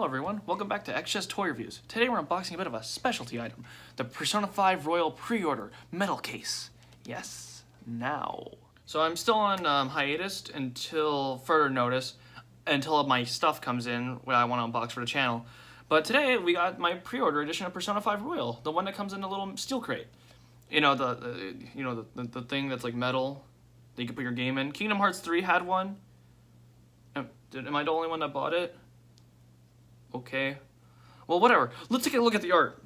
everyone, welcome back to XChé Toy Reviews. Today we're unboxing a bit of a specialty item, the Persona 5 Royal Pre-Order Metal Case. Yes, now. So I'm still on hiatus until further notice, until my stuff comes in when I want to unbox for the channel. But today we got my pre-order edition of Persona 5 Royal, the one that comes in a little steel crate. You know, the thing that's like metal that you can put your game in. Kingdom Hearts 3 had one. Am I the only one that bought it? Okay. Well, whatever. Let's take a look at the art.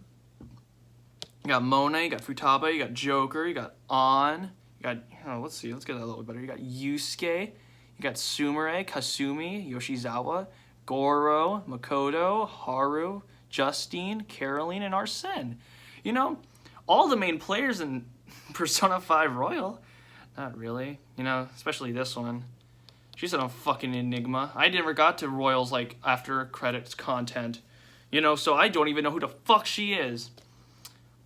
You got Mona, you got Futaba, you got Joker, you got An, you got, let's see, let's get that a little better. You got Yusuke, you got Sumire, Kasumi, Yoshizawa, Goro, Makoto, Haru, Justine, Caroline, and Arsene. You know, all the main players in Persona 5 Royal. Not really. You know, especially this one. She's a fucking enigma. I never got to Royals, like, after credits content. You know, so I don't even know who the fuck she is.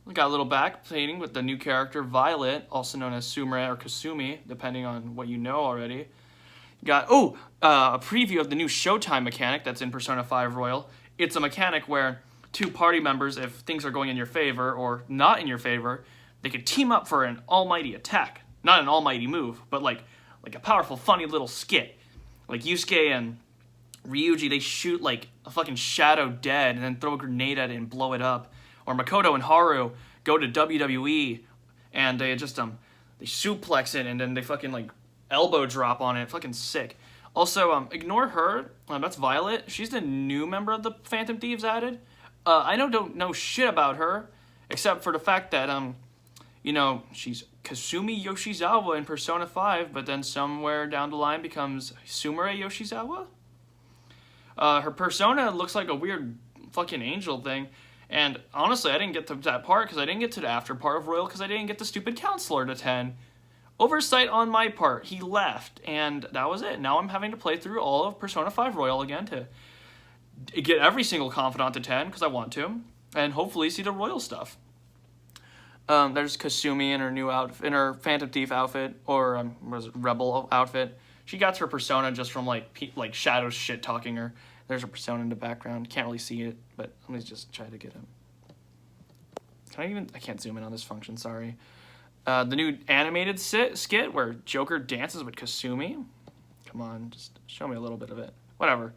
We got a little back painting with the new character, Violet, also known as Sumire or Kasumi, depending on what you know already. Got, a preview of the new Showtime mechanic that's in Persona 5 Royal. It's a mechanic where two party members, if things are going in your favor or not in your favor, they could team up for an almighty attack. Not an almighty move, but like a powerful, funny little skit. Like Yusuke and Ryuji, they shoot like a fucking Shadow Dead and then throw a grenade at it and blow it up. Or Makoto and Haru go to WWE and they just they suplex it and then they fucking like elbow drop on it. Fucking sick. Also, ignore her. That's Violet. She's the new member of the Phantom Thieves added. I don't know shit about her except for the fact that you know, she's Kasumi Yoshizawa in Persona 5, but then somewhere down the line becomes Sumire Yoshizawa? Her persona looks like a weird fucking angel thing, and honestly, I didn't get to that part because I didn't get to the after part of Royal because I didn't get the stupid counselor to 10. Oversight on my part, he left, and that was it. Now I'm having to play through all of Persona 5 Royal again to get every single confidant to 10 because I want to, and hopefully see the Royal stuff. There's Kasumi in her new outfit, in her Phantom Thief outfit, or was it Rebel outfit. She got her persona just from like Shadow shit talking her. There's her persona in the background. Can't really see it, but let me just try to get him. I can't zoom in on this function. Sorry. The new animated skit where Joker dances with Kasumi. Come on, just show me a little bit of it. Whatever.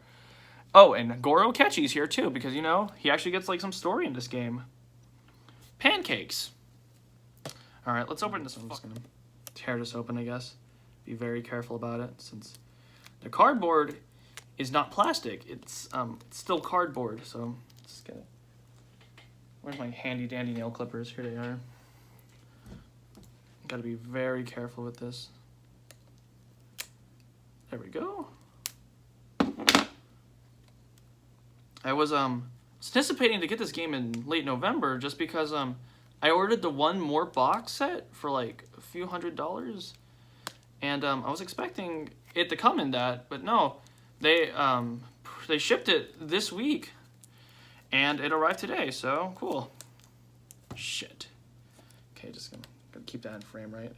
Oh, and Goro Kechi's here too because you know he actually gets like some story in this game. Pancakes. All right, let's open this. I'm just gonna tear this open, I guess. Be very careful about it, since the cardboard is not plastic. It's still cardboard. So let's get it. Where's my handy dandy nail clippers? Here they are. Got to be very careful with this. There we go. I was anticipating to get this game in late November, just because I ordered the one more box set for like a few $100s, and I was expecting it to come in that, but no, they shipped it this week, and it arrived today. So cool. Shit. Okay, just gonna keep that in frame, right?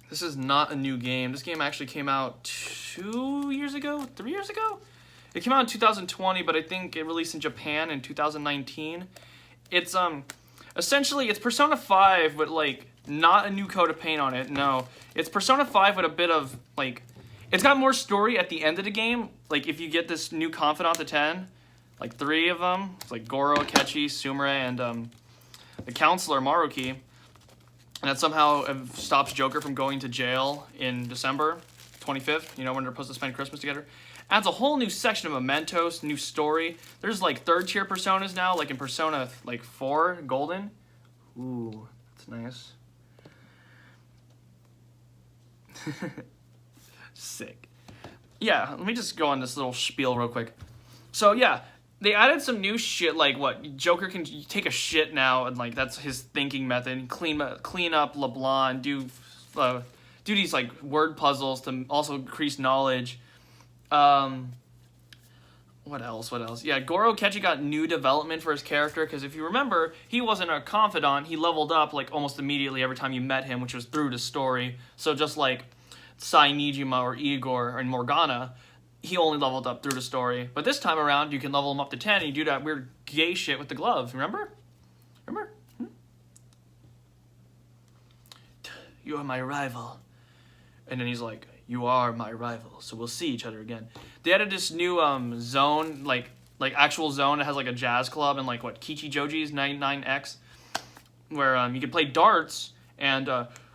This is not a new game. This game actually came out 2 years ago, 3 years ago. It came out in 2020, but I think it released in Japan in 2019. It's essentially it's Persona 5, but like not a new coat of paint on it. No, it's Persona 5 with a bit of like, it's got more story at the end of the game. Like if you get this new confidant to 10, like 3 of them, it's like Goro, Kechi, Sumire, and the counselor Maruki, and that somehow stops Joker from going to jail in December 25th. You know when they're supposed to spend Christmas together. Adds a whole new section of mementos, new story. There's like 3rd tier personas now, like in Persona like 4 Golden. Ooh, that's nice. Sick. Yeah, let me just go on this little spiel real quick. So yeah, they added some new shit, like what Joker can take a shit now, and like that's his thinking method. Clean up LeBlanc, do these like word puzzles to also increase knowledge. What else? Yeah, Goro Kechi got new development for his character, because if you remember, he wasn't a confidant. He leveled up like almost immediately every time you met him, which was through the story. So just like Sai Nijima or Igor and Morgana, he only leveled up through the story. But this time around, you can level him up to 10, and you do that weird gay shit with the gloves. Remember? Remember? You are my rival. And then he's like, you are my rival, so we'll see each other again. They added this new zone, like actual zone that has like a jazz club and like what, Kichijoji's 99X, where you can play darts and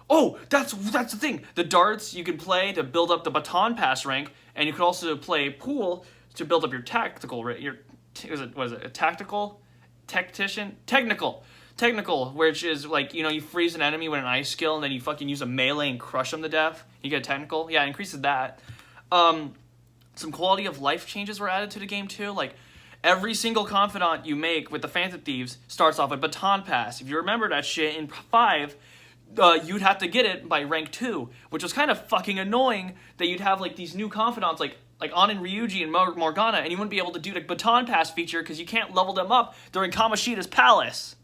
oh, that's the thing. The darts you can play to build up the baton pass rank, and you can also play pool to build up your tactical, what is it, a tactical, technical, which is like, you know, you freeze an enemy with an ice skill and then you fucking use a melee and crush them to death. You get a technical. Yeah, it increases that. Some quality of life changes were added to the game too. Like every single confidant you make with the Phantom Thieves starts off with baton pass. If you remember that shit in 5, you'd have to get it by rank 2, which was kind of fucking annoying that you'd have like these new confidants like Anin Ryuji and Morgana, and you wouldn't be able to do the baton pass feature because you can't level them up during Kamoshida's palace.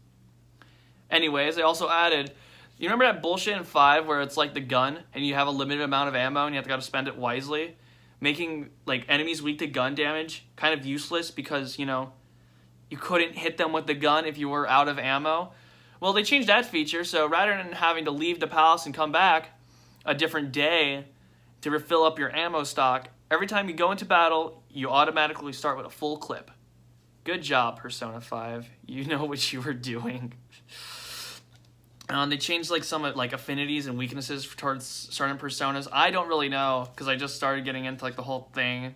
Anyways, they also added, you remember that bullshit in 5 where it's like the gun and you have a limited amount of ammo and you have to gotta spend it wisely? Making like enemies weak to gun damage kind of useless because, you know, you couldn't hit them with the gun if you were out of ammo. Well, they changed that feature, so rather than having to leave the palace and come back a different day to refill up your ammo stock, every time you go into battle, you automatically start with a full clip. Good job, Persona 5. You know what you were doing. They changed like some like affinities and weaknesses towards certain personas. I don't really know because I just started getting into like the whole thing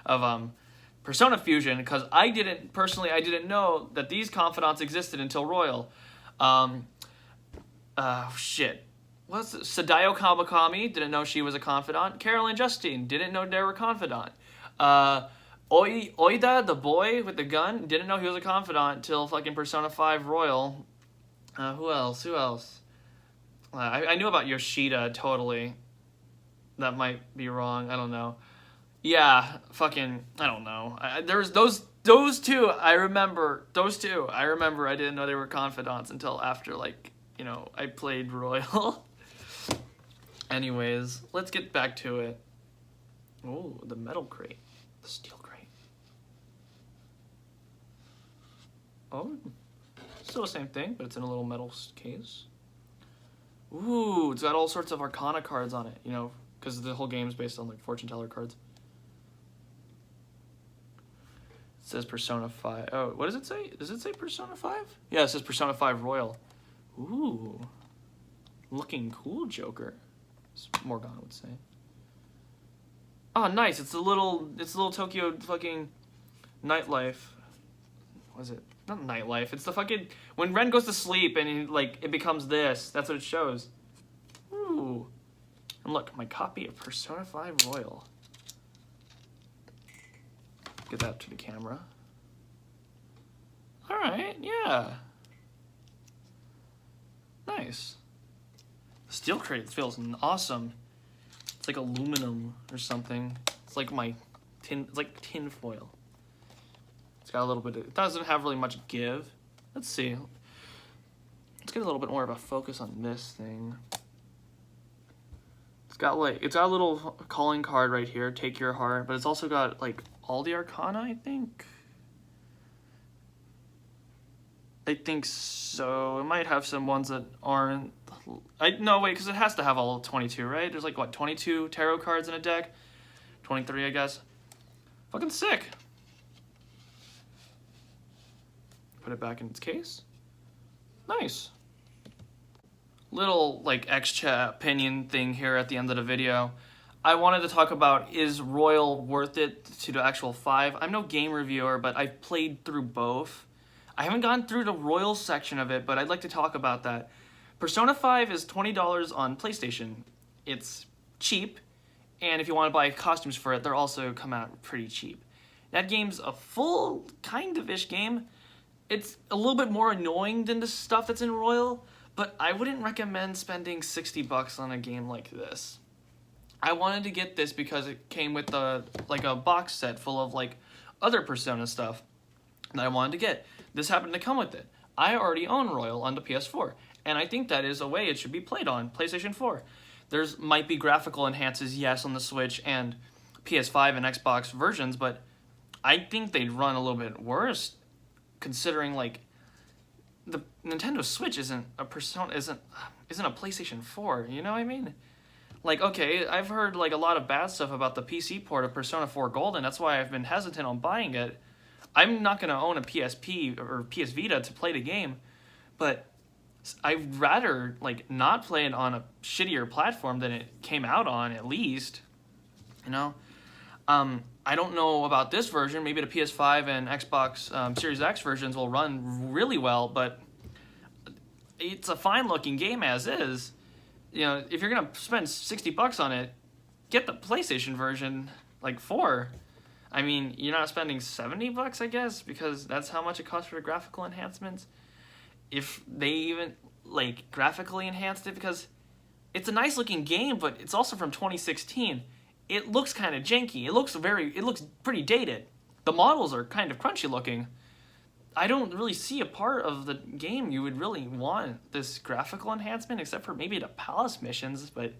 of Persona Fusion, because I didn't know that these confidants existed until Royal. Shit. What's it? Sadayo Kawakami, didn't know she was a confidant. Caroline Justine, didn't know they were confidant. Oida, the boy with the gun, didn't know he was a confidant until fucking Persona 5 Royal. Who else? I knew about Yoshida, totally. That might be wrong, I don't know. Yeah, fucking, I don't know. There's those two, I remember. Those two, I remember. I didn't know they were confidants until after, like, you know, I played Royal. Anyways, let's get back to it. Oh, the metal crate. The steel crate. Oh, still the same thing, but it's in a little metal case. Ooh, it's got all sorts of Arcana cards on it, you know, because the whole game is based on, like, fortune teller cards. It says Persona 5. Oh, what does it say? Does it say Persona 5? Yeah, it says Persona 5 Royal. Ooh. Looking cool, Joker. As Morgana would say. Oh, nice. It's a little Tokyo fucking nightlife. What is it? Not nightlife. It's the fucking, when Ren goes to sleep and he, like, it becomes this. That's what it shows. Ooh. And look, my copy of Persona 5 Royal. Get that to the camera. Alright, yeah. Nice. The steel crate feels awesome. It's like aluminum or something. It's like my tin, it's like tin foil. It's got a little bit of, it doesn't have really much give. Let's see. Let's get a little bit more of a focus on this thing. It's got a little calling card right here, take your heart, but it's also got like all the Arcana, I think. I think so. It might have some ones that aren't. No, wait, because it has to have all 22, right? There's like, what, 22 tarot cards in a deck? 23, I guess. Fucking sick. Put it back in its case. Nice. Little, like, XChé opinion thing here at the end of the video. I wanted to talk about, is Royal worth it to the actual 5? I'm no game reviewer, but I've played through both. I haven't gone through the Royal section of it, but I'd like to talk about that. Persona 5 is $20 on PlayStation. It's cheap, and if you want to buy costumes for it, they'll also come out pretty cheap. That game's a full, kind of-ish game. It's a little bit more annoying than the stuff that's in Royal, but I wouldn't recommend spending 60 bucks on a game like this. I wanted to get this because it came with a box set full of like other Persona stuff that I wanted to get. This happened to come with it. I already own Royal on the PS4, and I think that is a way it should be played on PlayStation 4. There's might be graphical enhances, yes, on the Switch, and PS5 and Xbox versions, but I think they'd run a little bit worse, considering like the Nintendo Switch isn't a PlayStation 4. You know what I mean? Like, okay, I've heard like a lot of bad stuff about the PC port of Persona 4 Golden. That's why I've been hesitant on buying it. I'm not gonna own a PSP or PS Vita to play the game, but I'd rather like not play it on a shittier platform than it came out on, at least. You know, I don't know about this version. Maybe the PS5 and Xbox Series X versions will run really well, but it's a fine-looking game as is. You know, if you're gonna spend $60 on it, get the PlayStation version, like 4. I mean, you're not spending $70, I guess, because that's how much it costs for the graphical enhancements. If they even like graphically enhanced it, because it's a nice-looking game, but it's also from 2016. It looks kind of janky. It looks pretty dated. The models are kind of crunchy looking. I don't really see a part of the game you would really want this graphical enhancement, except for maybe the palace missions, but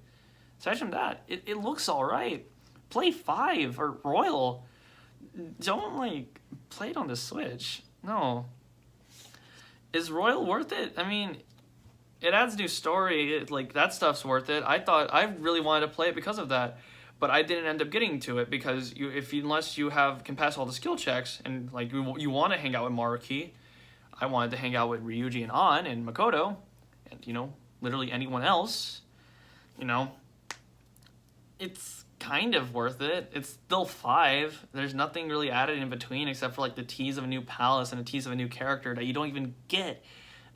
aside from that, it looks alright. Play 5 or Royal. Don't like play it on the Switch. No. Is Royal worth it? I mean, it adds new story. Like, that stuff's worth it. I really wanted to play it because of that. But I didn't end up getting to it because unless you can pass all the skill checks and like you want to hang out with Maruki, I wanted to hang out with Ryuji and An and Makoto, and you know, literally anyone else. You know, it's kind of worth it. It's still 5. There's nothing really added in between except for like the tease of a new palace and a tease of a new character that you don't even get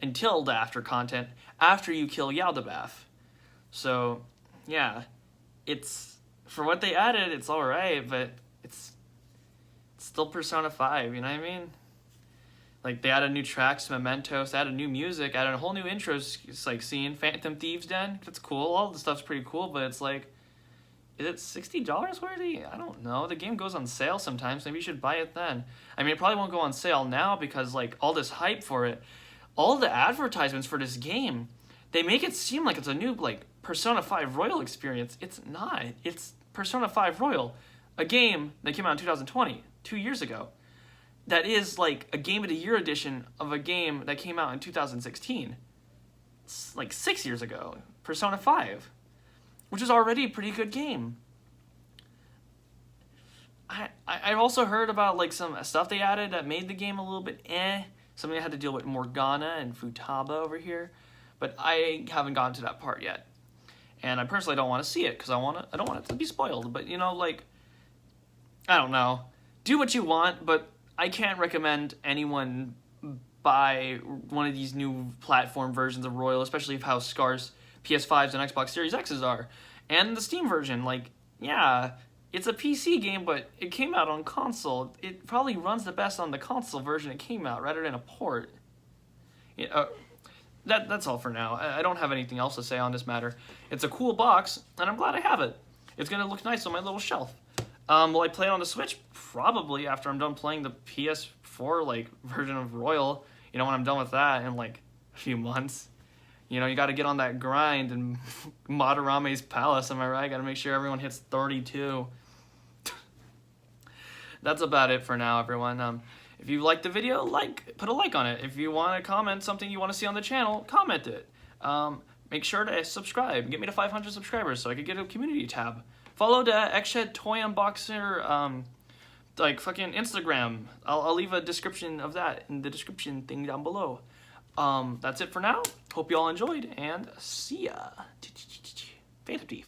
until the after content after you kill Yaldabaoth. So yeah, it's. For what they added, it's alright, but it's still Persona 5, you know what I mean? Like, they added new tracks, Mementos, added new music, added a whole new intro like scene, Phantom Thieves Den, that's cool, all the stuff's pretty cool, but it's like, is it $60 worthy? I don't know, the game goes on sale sometimes, maybe you should buy it then. I mean, it probably won't go on sale now because, like, all this hype for it, all the advertisements for this game, they make it seem like it's a new, like, Persona 5 Royal experience. It's not. It's Persona 5 Royal, a game that came out in 2020, 2 years ago. That is like a Game of the Year edition of a game that came out in 2016. It's like 6 years ago. Persona 5, which is already a pretty good game. I've also heard about like some stuff they added that made the game a little bit Something that had to deal with Morgana and Futaba over here, but I haven't gotten to that part yet. And I personally don't want to see it because I don't want it to be spoiled. But you know, like, I don't know. Do what you want, but I can't recommend anyone buy one of these new platform versions of Royal, especially of how scarce PS5s and Xbox Series X's are. And the Steam version, like, yeah, it's a PC game, but it came out on console. It probably runs the best on the console version it came out rather than a port. That's all for now. I don't have anything else to say on this matter. It's a cool box, and I'm glad I have it. It's going to look nice on my little shelf. Will I play it on the Switch? Probably after I'm done playing the PS4 like version of Royal. You know, when I'm done with that in like a few months. You know, you got to get on that grind and Madarame's Palace, am I right? Got to make sure everyone hits 32. That's about it for now, everyone. If you liked the video, put a like on it. If you want to comment something you want to see on the channel, comment it. Make sure to subscribe. Get me to 500 subscribers so I could get a community tab. Follow the XChé Toy Unboxer, like fucking Instagram. I'll leave a description of that in the description thing down below. That's it for now. Hope you all enjoyed, and see ya. Phantom Thief.